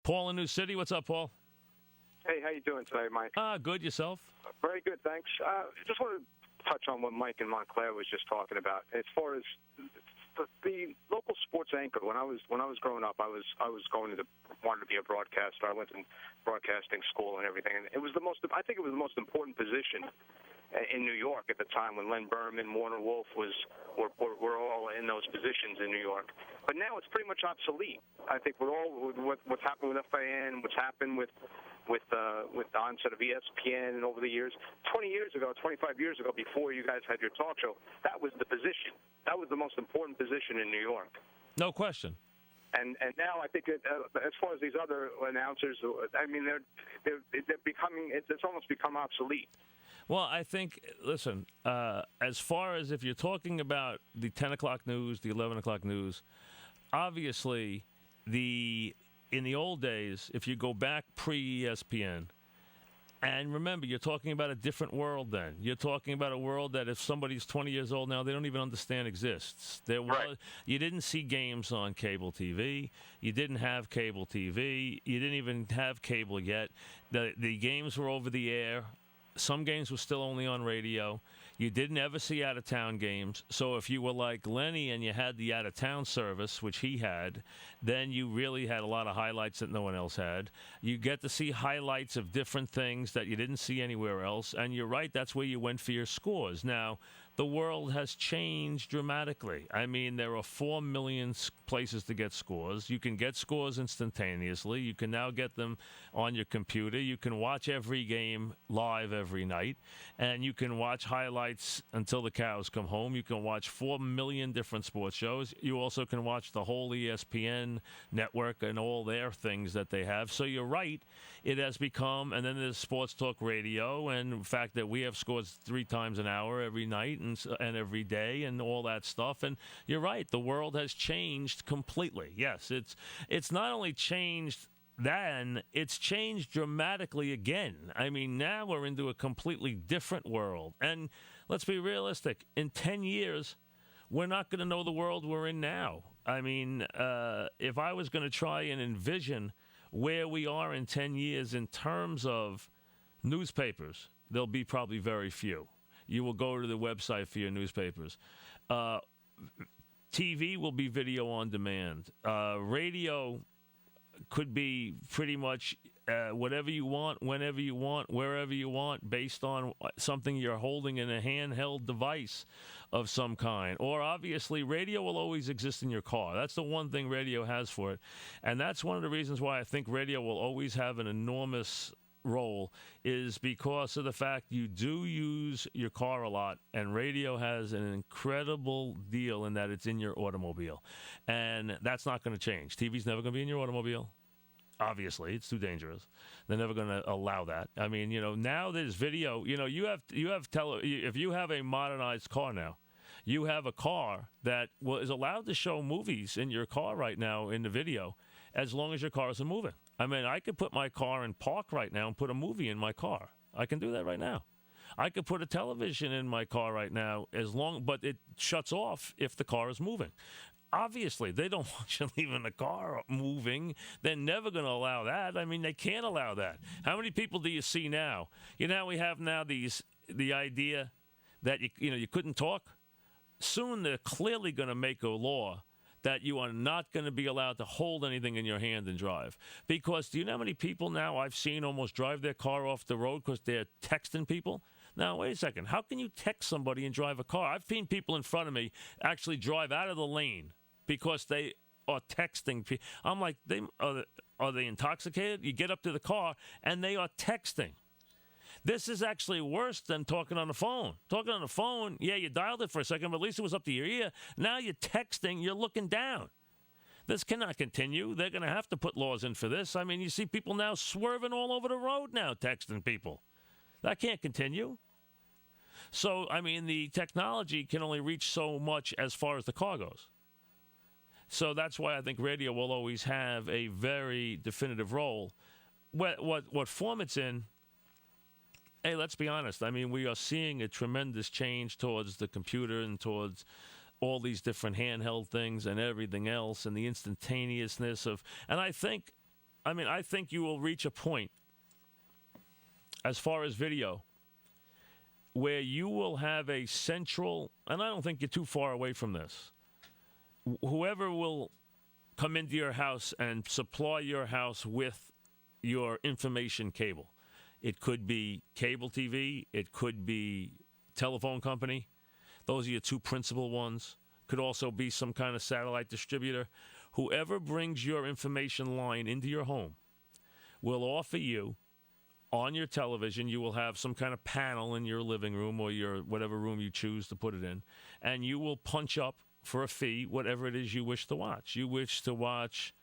Paul in New City. What's up, Paul? Hey, how you doing today, Mike? Good. Yourself? Very good, thanks. Just want to touch on what Mike and Montclair was just talking about. As far as the local sports anchor, when I was growing up, I wanted to be a broadcaster. I went to broadcasting school and everything, and I think it was the most important position in New York at the time when Len Berman, Warner Wolf were all in those positions in New York. But now it's pretty much obsolete. I think what's happened with FAN, what's happened with the onset of ESPN and over the years. 25 years ago, before you guys had your talk show, that was the position. That was the most important position in New York. No question. And now I think as far as these other announcers, I mean, they're becoming. It's almost become obsolete. Well, I think, listen, as far as if you're talking about the 10 o'clock news, the 11 o'clock news, obviously in the old days, if you go back pre-ESPN, and remember, you're talking about a different world then. You're talking about a world that if somebody's 20 years old now, they don't even understand exists. You didn't see games on cable TV. You didn't have cable TV. You didn't even have cable yet. The games were over the air. Some games were still only on radio. You didn't ever see out-of-town games. So if you were like Lenny and you had the out-of-town service, which he had, then you really had a lot of highlights that no one else had. You get to see highlights of different things that you didn't see anywhere else. And you're right, that's where you went for your scores. Now, the world has changed dramatically. I mean, there are 4 million places to get scores. You can get scores instantaneously. You can now get them on your computer. You can watch every game live every night. And you can watch highlights until the cows come home. You can watch 4 million different sports shows. You also can watch the whole ESPN network and all their things that they have. So you're right. It has become, and then there's sports talk radio, and the fact that we have scores 3 times an hour every night and every day and all that stuff. And you're right, the world has changed completely. Yes, it's not only changed then, it's changed dramatically again. I mean, now we're into a completely different world. And let's be realistic, in 10 years, we're not going to know the world we're in now. I mean, if I was going to try and envision where we are in 10 years in terms of newspapers, there'll be probably very few. You will go to the website for your newspapers. TV will be video on demand. Radio could be pretty much whatever you want, whenever you want, wherever you want, based on something you're holding in a handheld device of some kind. Or obviously, radio will always exist in your car. That's the one thing radio has for it. And that's one of the reasons why I think radio will always have an enormous role, is because of the fact you do use your car a lot, and radio has an incredible deal in that it's in your automobile. And that's not going to change. TV's never going to be in your automobile. Obviously, it's too dangerous. They're never going to allow that. I mean, now there's video. If you have a modernized car now, you have a car that is allowed to show movies in your car right now in the video, as long as your car isn't moving. I mean, I could put my car in park right now and put a movie in my car. I can do that right now. I could put a television in my car right now, but it shuts off if the car is moving. Obviously, they don't want you leaving the car moving. They're never going to allow that. I mean, they can't allow that. How many people do you see now? We have now the idea that you couldn't talk. Soon they're clearly going to make a law that you are not going to be allowed to hold anything in your hand and drive. Because do you know how many people now I've seen almost drive their car off the road because they're texting people? Now, wait a second. How can you text somebody and drive a car? I've seen people in front of me actually drive out of the lane because they are texting. I'm like, are they intoxicated? You get up to the car, and they are texting. This is actually worse than talking on the phone. Talking on the phone, yeah, you dialed it for a second, but at least it was up to your ear. Now you're texting, you're looking down. This cannot continue. They're going to have to put laws in for this. I mean, you see people now swerving all over the road now, texting people. That can't continue. So, I mean, the technology can only reach so much as far as the car goes. So that's why I think radio will always have a very definitive role. What form it's in, hey, let's be honest. I mean, we are seeing a tremendous change towards the computer and towards all these different handheld things and everything else and the instantaneousness of... And I think I mean, I think you will reach a point as far as video where you will have a central, and I don't think you're too far away from this. Whoever will come into your house and supply your house with your information cable. It could be cable TV. It could be telephone company. Those are your two principal ones. Could also be some kind of satellite distributor. Whoever brings your information line into your home will offer you, on your television, you will have some kind of panel in your living room or your whatever room you choose to put it in, and you will punch up for a fee whatever it is you wish to watch. You wish to watch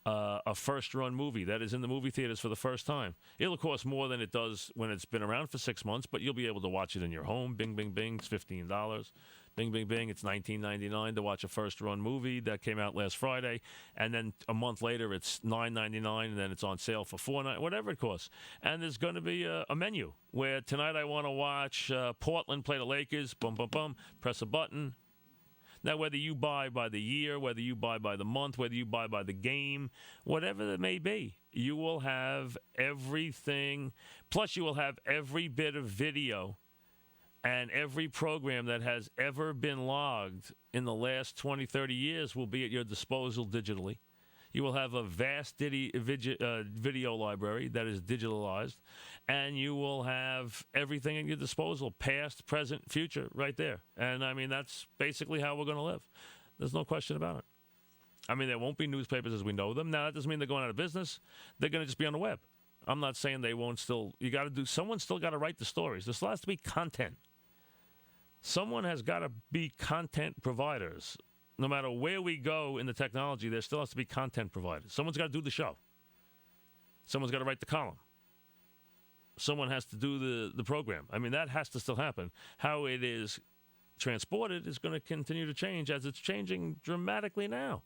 a first-run movie that is in the movie theaters for the first time. It'll cost more than it does when it's been around for 6 months, but you'll be able to watch it in your home. Bing, bing, bing, it's $15. Bing, bing, bing, it's $19.99 to watch a first-run movie that came out last Friday, and then a month later it's $9.99, and then it's on sale for $4.99, whatever it costs. And there's going to be a menu where tonight I want to watch Portland play the Lakers, bum, bum, bum, press a button. Now, whether you buy by the year, whether you buy by the month, whether you buy by the game, whatever it may be, you will have everything. Plus, you will have every bit of video and every program that has ever been logged in the last 20, 30 years will be at your disposal digitally. You will have a vast video library that is digitalized, and you will have everything at your disposal, past, present, future, right there. And, I mean, that's basically how we're going to live. There's no question about it. I mean, there won't be newspapers as we know them. Now, that doesn't mean they're going out of business. They're going to just be on the web. I'm not saying they won't still. You got to do. Someone's still got to write the stories. There still has to be content. Someone has got to be content providers. No matter where we go in the technology, there still has to be content providers. Someone's got to do the show. Someone's got to write the column. Someone has to do the program. I mean, that has to still happen. How it is transported is going to continue to change as it's changing dramatically now.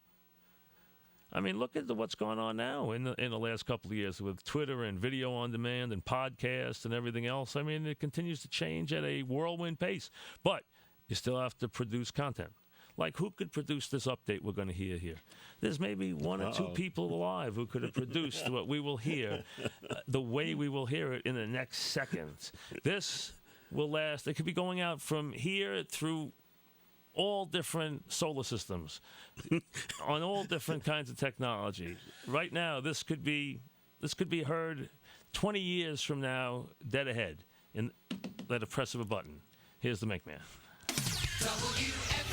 I mean, look at what's going on now in the last couple of years with Twitter and video on demand and podcasts and everything else. I mean, it continues to change at a whirlwind pace. But you still have to produce content. Like, who could produce this update we're going to hear here? There's maybe one or two people alive who could have produced what we will hear, the way we will hear it in the next seconds. This will last. It could be going out from here through all different solar systems, on all different kinds of technology. Right now, this could be heard 20 years from now, dead ahead, at a press of a button. Here's the Make Man. WFAN.